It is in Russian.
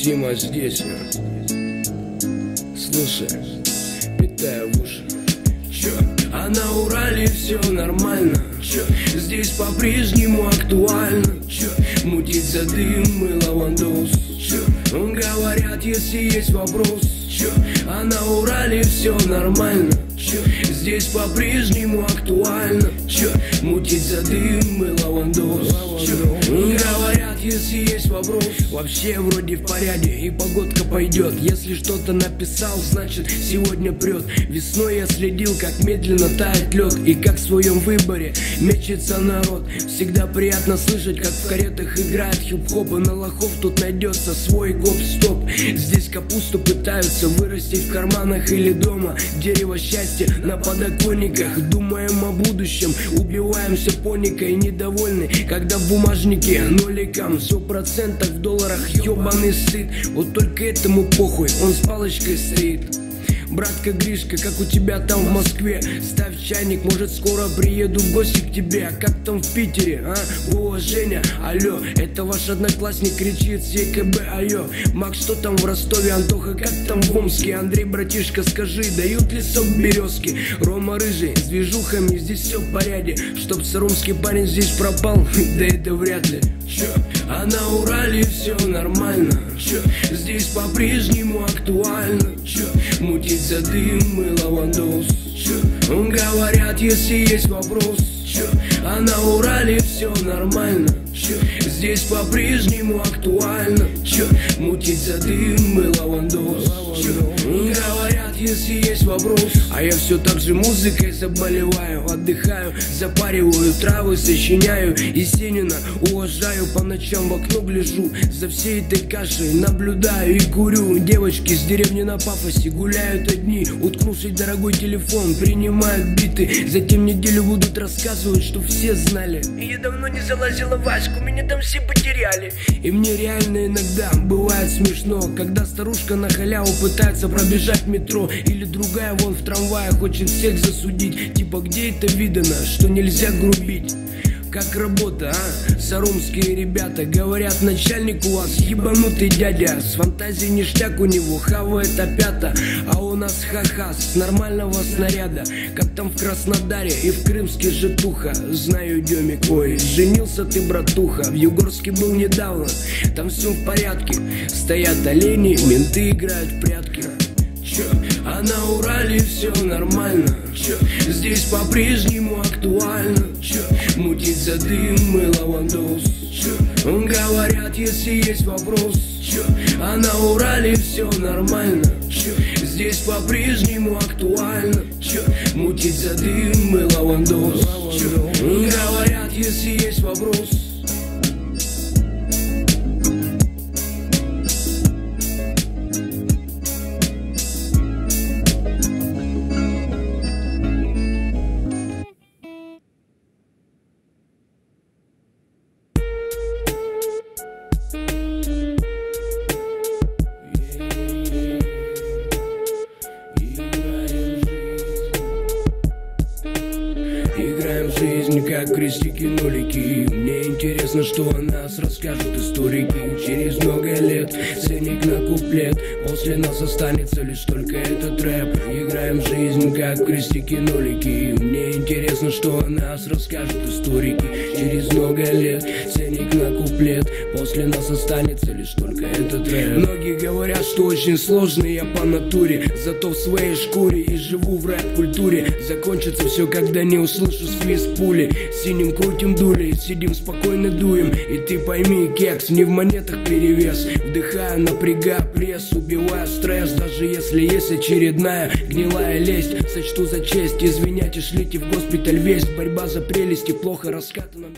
Сима здесь, слушай, питаю в уши. Чё? А на Урале все нормально. Чё? Здесь по-прежнему актуально. Чё? Мутить за дым и лавандос. Чё? Говорят, если есть вопрос. Чё? А на Урале все нормально. Чё? Здесь по-прежнему актуально. Чё? Мутить за дым и лавандос. Чё? Говорят, если есть вопрос. Вообще вроде в порядке и погодка пойдет. Если что-то написал, значит сегодня прет. Весной я следил, как медленно тает лед, и как в своем выборе мечется народ. Всегда приятно слышать, как в каретах играет хип-хоп, и на лохов тут найдется свой гоп-стоп. Здесь капусту пытаются вырастить в карманах или дома. Дерево счастья на подоконниках. Думаем о будущем, убиваемся паникой, недовольны, когда в бумажнике ноликам 100% в долларах, ёбаный стыд. Вот только этому похуй, он с палочкой стоит. Братка Гришка, как у тебя там в Москве? Ставь чайник, может скоро приеду в гости к тебе. А как там в Питере, а? О, Женя, алло, это ваш одноклассник кричит с ЕКБ, айо. Макс, что там в Ростове? Антоха, как там в Омске? Андрей, братишка, скажи, дают ли сок березки? Рома Рыжий, с движухами здесь все в порядке. Чтоб саромский парень здесь пропал, да это вряд ли. Чё? А на Урале все нормально. Чё? Здесь по-прежнему актуально. Чё? Мутить за дым и лавандос. Чё? Говорят, если есть вопрос. Чё? А на Урале все нормально. Чё? Здесь по-прежнему актуально. Чё? Мутить за дым и лавандос. Чё? Говорят, если есть вопрос. А я все так же музыкой заболеваю. Отдыхаю, запариваю травы, сочиняю. Есенина уважаю, по ночам в окно гляжу. За всей этой кашей наблюдаю и курю. Девочки с деревни на пафосе гуляют одни, уткнувшись в дорогой телефон, принимают биты. Затем неделю будут рассказывать, что все знали. Я давно не залазила в Аську, меня там все потеряли. И мне реально иногда бывает смешно, когда старушка на халяву пытается пробежать в метро. Или другая вон в трамвае хочет всех засудить. Типа, где это видано, что нельзя грубить? Как работа, а? Саромские ребята говорят, начальник у вас ебанутый дядя. С фантазией ништяк у него, хавает опята. А у нас ха-ха с нормального снаряда. Как там в Краснодаре и в Крымске житуха. Знаю, Демик, ой, женился ты, братуха. В Югорске был недавно, там все в порядке. Стоят олени, менты играют в прятки. Чё? А на Урале все нормально. Чё? Здесь по-прежнему актуально. Чё? Мутить за дым и лавандос. Чё? Говорят, если есть вопрос. Чё? А на Урале все нормально. Чё? Здесь по-прежнему актуально. Чё? Мутить за дым и лавандос. Чё? Говорят, если есть вопрос. Играем в жизнь, как крестики-нолики. Мне интересно, что о нас расскажут историки. Через много лет ценник на куплет. После нас останется лишь только этот рэп. Играем в жизнь, как крестики-нолики. Мне интересно, что о нас расскажут историки. Через много лет ценник на куплет. После нас останется лишь только этот рэп. Многие говорят, что очень сложно я по натуре. Зато в своей шкуре и живу в рэп-культуре. Закончится все, когда не услышу свист пули. Синим крутим дули, сидим спокойно дуем. И ты пойми, кекс, не в монетах перевес. Вдыхаю, напрягаю пресс, убиваю стресс. Даже если есть очередная гнилая лесть, сочту за честь извинять и шлите в госпиталь весть. Борьба за прелести плохо раскатанном.